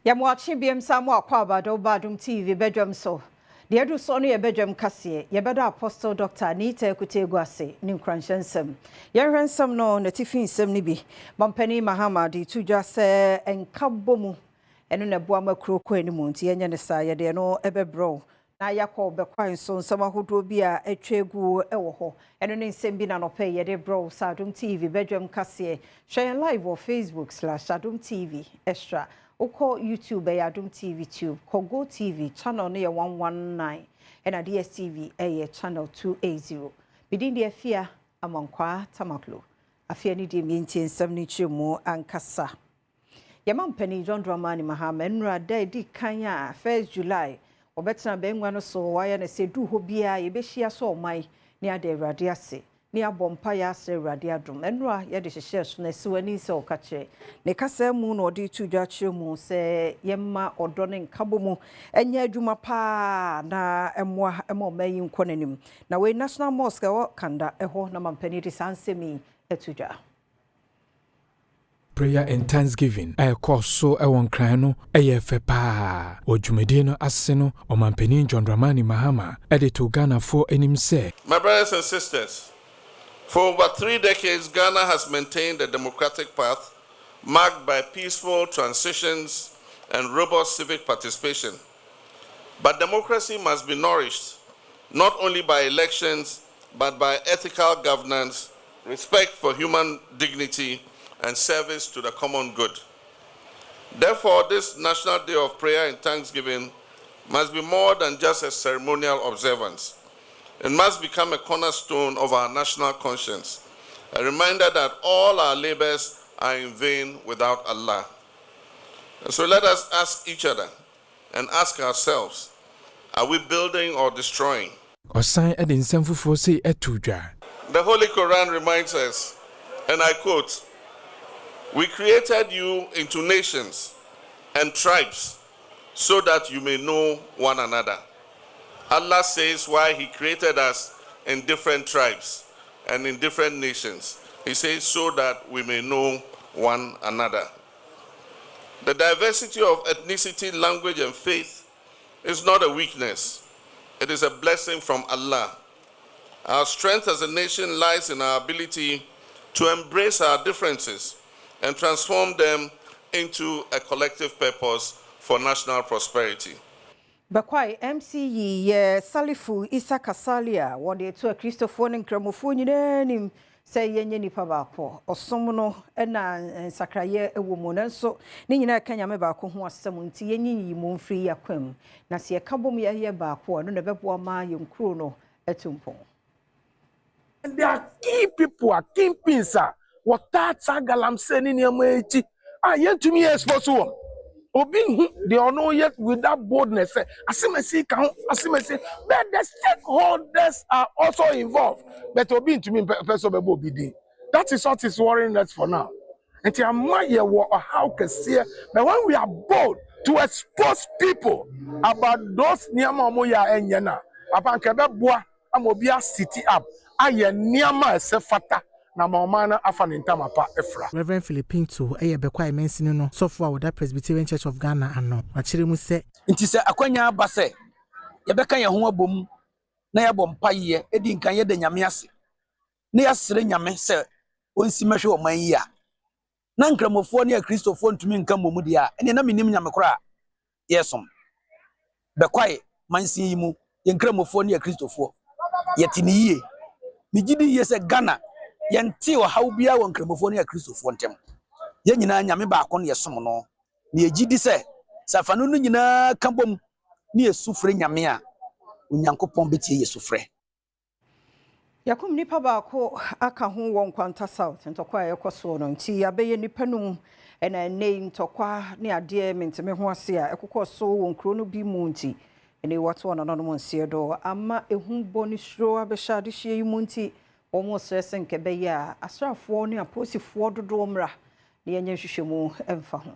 Yamwachi BM Samu Akwabado Badwam TV Badwam so. The Edu Sonu Badwam Kasiye, Yabeda Apostle Dr. Anita Kutegwase, Nimkranshansem. Yerensam no Natifin Semnibi, Mampeni Mahama di Tuja se Enkabomu, and Unabuama Kroko anymunti, Yanyanesa, Yadeno Ebebro. Na yako bekwan so nsama hodo bia atwegu ewo eno ne nsem bi na no pay ye de bro Adom TV Badwam Kasiye. Share live on Facebook/Adom TV extra. Oko YouTube Adom TV Tube, Kogo TV channel near 119 and a DSTV channel 280. Bidin the afia amankwa tamaklo. Afia ni di minti nsem chimu ankasa. Yamam penny John Dramani Mahama enra di kanya 1st July. Obetna bengwa no so waya na se du hobia ye behia so omai ni ade awrade ase. Ni abompa ya ase awrade adom enra ye de hyehyɛ so na siwani se okache ne kasa mu na odi tudwa kire mu se yemma odo ne nkabo mu enya adwuma pa na emwa omayi nkonanim na we National Mosque wo kanda eho na mampani di sansemi etudwa. Prayer and Thanksgiving. I call so a one crano, a fepa, or Jumedino Aseno, or Mampeni John Dramani Mahama, added to Ghana for him say. My brothers and sisters, for over 3 decades, Ghana has maintained a democratic path marked by peaceful transitions and robust civic participation. But democracy must be nourished not only by elections, but by ethical governance, respect for human dignity, and service to the common good. Therefore, this National Day of Prayer and Thanksgiving must be more than just a ceremonial observance. It must become a cornerstone of our national conscience, a reminder that all our labors are in vain without Allah. And so let us ask each other and ask ourselves, are we building or destroying? The Holy Quran reminds us, and I quote, "We created you into nations and tribes so that you may know one another." Allah says why He created us in different tribes and in different nations. He says so that we may know one another. The diversity of ethnicity, language, and faith is not a weakness. It is a blessing from Allah. Our strength as a nation lies in our ability to embrace our differences and transform them into a collective purpose for national prosperity. Bakwai MCE Salifu Isa Kasalia wode to Christopher Nkramofo nyinanim say yenye nipa baako osom no na nsakraye ewo mu nanso ne nyina ka nyame baako ho asem nti yenyi mu mfiri yakwam na se ekabom ye baako no na bebo ma yenkuro no etumpon. And there are key people, key pins, what that's a galam sending your mate. I yet to me as possible. Obin, they are not yet with that boldness. As I say, but the stakeholders are also involved. But Obin to me, person be that is what is worrying us for now. And I might how can see, but when we are bold to expose people about those Niamamoya and Yana, about Kebabua, Amobia city up. Aye niama sefata na maomana afanintama pa efra. Reverend Philippine to eye bekwa mensini no sofo with that Presbyterian Church of Ghana ano akire mu se nti se akwanya aba se ye beka ye ho abom na ye bom paye edi nkan ye da nyame ase na ye sere nyame se onsi mehwe oman yi a na nkramofo ne Kristofo ntumi nkan momu dia ene na minim nyame kora yesom bekwa mansi yi mu ye nkramofo ne Kristofo yetini yie Mijidi yese Ghana yenti o haubia won kremofo ne Kristofo ntem ye nyina nyame baako ne yesom no ne yegidi se safanu no nyina kambom ne yesufre nyame a onyankopon betie yesufre Yakum nipa baako aka ho won kwanta south ntokwa yekoso no nti abeye nipa num ena nei ntokwa ne ade menteme ho ase a ekokoso won kro no bi mu nti ene wato na no monsie do ama ehun boni shro abehya de hye yimunti omo stresen kebe ya asrafo ne aposifo dodo mra ne yenye hwehwemu emfa ho.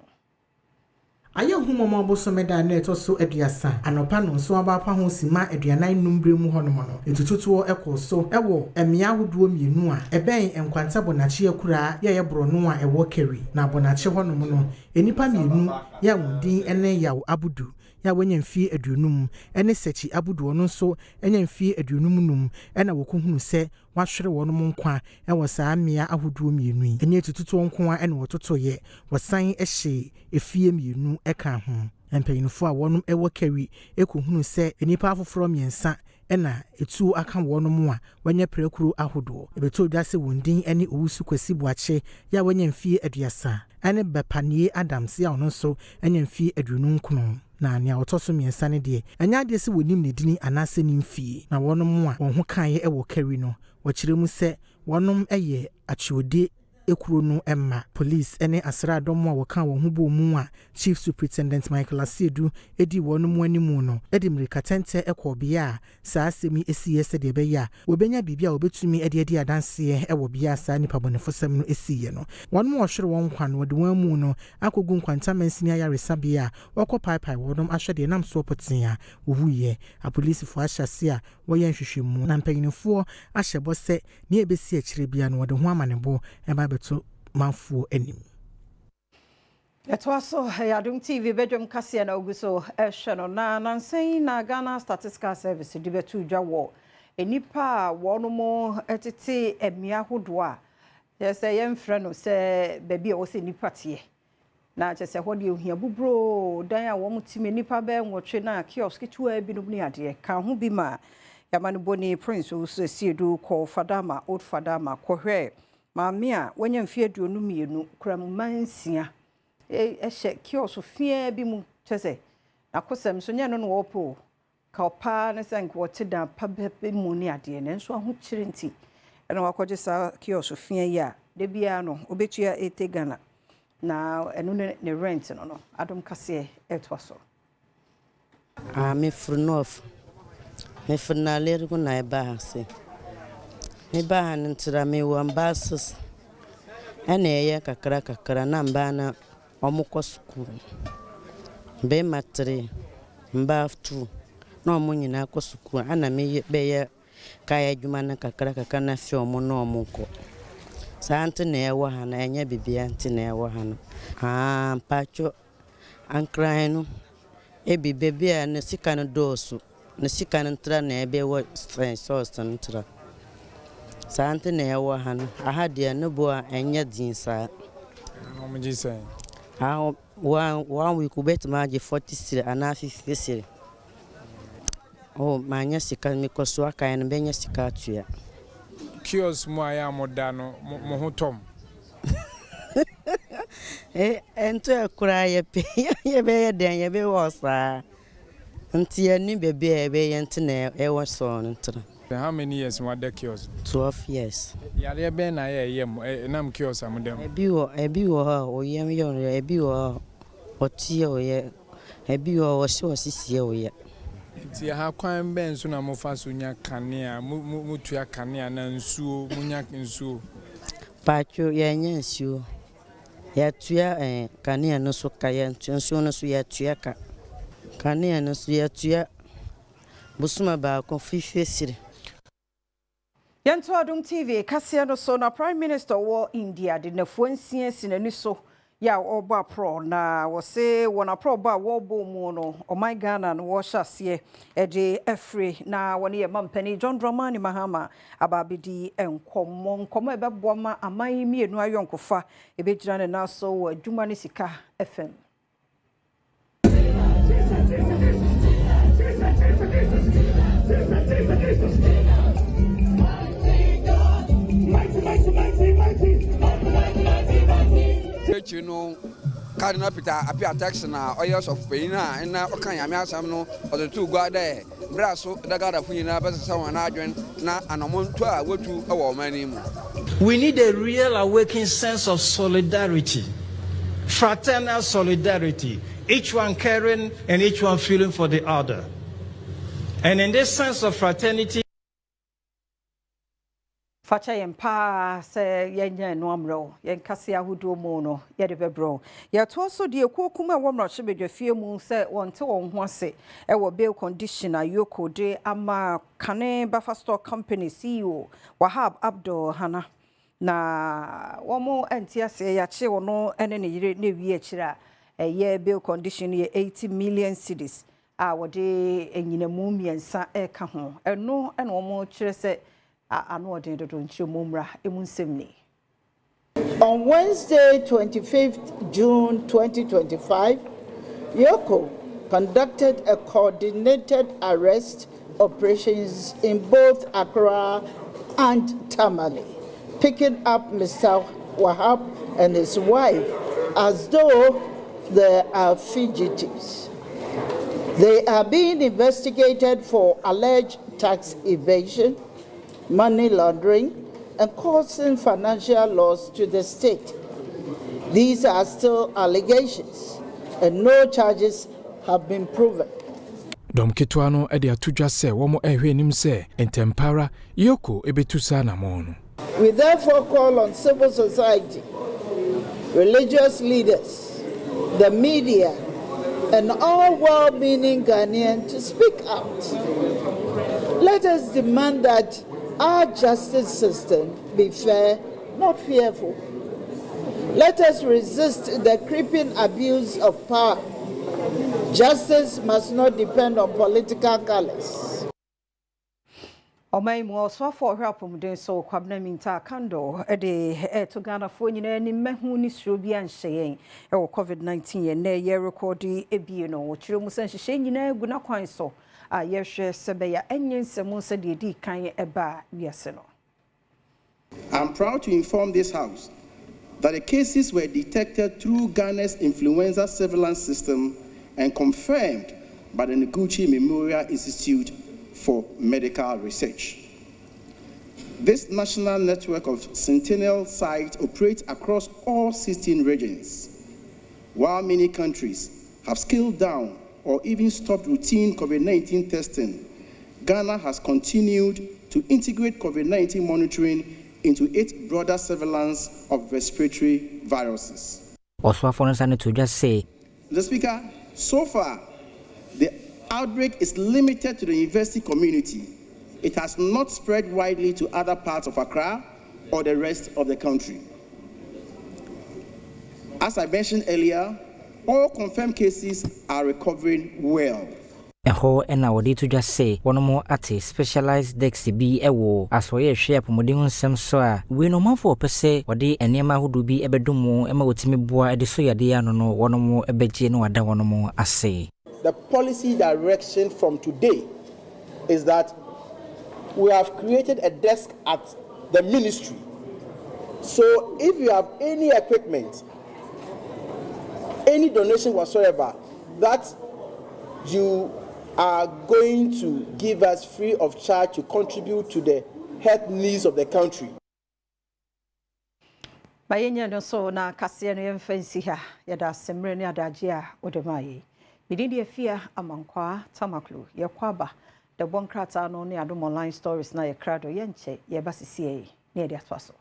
aye humomo bosome da na etoso aduasa anopa no so aba pa ho sima aduanan numbre mu hono no etututuo ekoso ewo emia hoduo mienu a eben enkwanta Bonakye akura ye yebro no a ewo Keri na Bonakye hono no enipa mienu ya wundin ene yawo abudu ya wanya mfie aduonum ene sechi abudu no so enya mfie aduonum num ena wokuhunu se wahwere wonom nkwa ewo saa mmea ahoduo mienu ene etututuo nkwa ene wototo ye wosan ehye efie mienu eka ho empanyinfo a wonom ewo Keri ekohunu se enipa afoforo miensa ena etu aka wonom a wanya prekuru ahodo ebeto dwase wundin ene owusu kwasi buakye ya wanya mfie aduasa ene bepanie Adom se a ono so enya mfie aduonum nkono na nia otoso miensa ne de enya de se wonim ne dini anase ne mfie na wonom a won ho kan ewo Keri no wakire mu se wonom eye achiode ekuro no emma police ene asra adom a wokan won ho bo mu a chief superintendent Michael Asiedu edi wonom animu no edi mrikatente ekobia saa semi esiye de be ya obenya bibia obetumi edi adanse ewo bia saa nipa bonefosem no esiye no wonom ohwere won kwan wode wan mu no akogu nkwanta mansini ayaresa bia wokọ paipai wonom ahwede nam so potia wohuye a police fo ahyase a woyen hwehwemu na mpanyinfo ahyebo se ne ebesi akire bia no wode ho amanebo eba beto manfo anim. Etwaso Adom TV Badwam kase na oguso ehwe na nansen na Ghana Statistical Service di betu dwa wo enipa wonomo etete emia hodo a yese yemfre no se baby a wo se nipa tie na chese hode ohia bubro dan a wo mutime nipa be nwotwe na kiosk tuwa bi no ni ade ka ho bi ma yamane boni prince wo se siedu ko fadama old fadama ko hwe Mamia wanya mfie aduonu mienu kura mansia ehye kioso fie bi mu chese akosem so nya no no wopo ka opa ne sank wote da pa be mu ni ade ne nso aho kire nti ena wakoje sa kioso fie ya de bia no obetua etegana na enu ne rent no Adom kase etwaso me frunof me frunaler ko na eba hase me ba ntra me wambasus ene ye kakra na mba na omukọ school be matre mba 2 na omunyina akọ school ana me be ye kaya adwuma na kakra na fi omo na omukọ sante na ewo ha na enya bibia nte na ewo ha no pacho ankran no bibia na sika no dosu na sika no ntra na ebe wo source ntra Sante na ewo ha no ahade no bo a enya dinsa omjisa one week bet ma je 40 siri ana 50 siri manya sika mi koso aka no benya sika atua kios mo aya moda no mo hotom ento akura ye pe ye be den ye be wosa nti ani bebe ye be ye ntena ewo so no ntra. How many years were the kiosk? 12 years. Yale ben na nam kiosk amdem. Ebi wo oyem yon ebi wo otie oye ebi wo sisie oye. Nti ha kwan ben so na mo fa so nya kanea mutua kanea na nsuo munya nsuo. Pacho ya nya nsuo. Ya tua kanea no so ka ya nsuo no so ya tua ka. Kanea no so ya tua busuma ba ko fife sire. Yanto Adom TV kase no so na Prime Minister wo India de na fuansia sinani so ya oba pro na wo se wona pro ba wo bo mu no o my Ghana no wo hyase de afre na woni ye mampani John Dramani Mahama ababidi enkomo ebebo ma aman mienu ayonkofa ebegira ne na so wo adwuma ne sika FM. You know, Cardinal Peter appear tax na oils of Pena and now Okayamia Samno or the two go there. Brasso, the God of Fina, but someone Adrian, na and a montour, go to our name. We need a real awakening sense of solidarity, fraternal solidarity, each one caring and each one feeling for the other. And in this sense of fraternity, facha yempa se yenya no amro yenkase ahodo mu no ye de bebro ye to so de ekokuma wo mro chebedwafie mu se wonte won ho ase e wo bail conditioner yoko de ama kane Buffer Store Company CEO Wahab Abdul Hana na womo entiase ya che wono ene ne yire ne wi akira ye bail condition ye 80 million cedis a wo de enyinamu miensa e ka ho eno ene womo kire se On Wednesday, 25th June 2025, Yoko conducted a coordinated arrest operations in both Accra and Tamale, picking up Mr. Wahab and his wife as though they are fugitives. They are being investigated for alleged tax evasion, money laundering, and causing financial loss to the state. These are still allegations, and no charges have been proven. Dom Kitwano edi atudwa se womo ehwe nim se entempara Yoko ebetusa na mono. We therefore call on civil society, religious leaders, the media, and all well-meaning Ghanaians to speak out. Let us demand that our justice system be fair, not fearful. Let us resist the creeping abuse of power. Justice must not depend on political colors. Omai mo so for help muden so kwabna minta kando de to Ghana fo nyina ni mehu ni suro bi anhyen e wo COVID-19 ye na ye recordi ebie no wo kire mu san hye nyina guna kwan so a yehwe sebeya enyensemu se de di kan eba wiase no. I'm proud to inform this House that the cases were detected through Ghana's influenza surveillance system and confirmed by the Noguchi Memorial Institute for Medical Research. This national network of sentinel sites operates across all 16 regions. While many countries have scaled down or even stopped routine COVID-19 testing, Ghana has continued to integrate COVID-19 monitoring into its broader surveillance of respiratory viruses. The Speaker, so far, the outbreak is limited to the university community. It has not spread widely to other parts of Accra or the rest of the country. As I mentioned earlier, all confirmed cases are recovering well. Eho ena wodi to just say one more ate specialized dex bi ewo aso ye hwe apomodin nsem so a we no manfo pese wodi enema hodo bi ebedomo ema wotimi boa ede so yade ya no one more ebeje no wada one more ase. The policy direction from today is that we have created a desk at the ministry. So if you have any equipment, any donation whatsoever that you are going to give us free of charge to contribute to the health needs of the country. Bayenya no so na kase no yemfansi ha yada semre ne adaje a odemaye. Bididi afia amankwa tamaklu yekwaba the bonkrata no ne Adom online stories na ye krado yenche ye basisiye ne ade atwaso.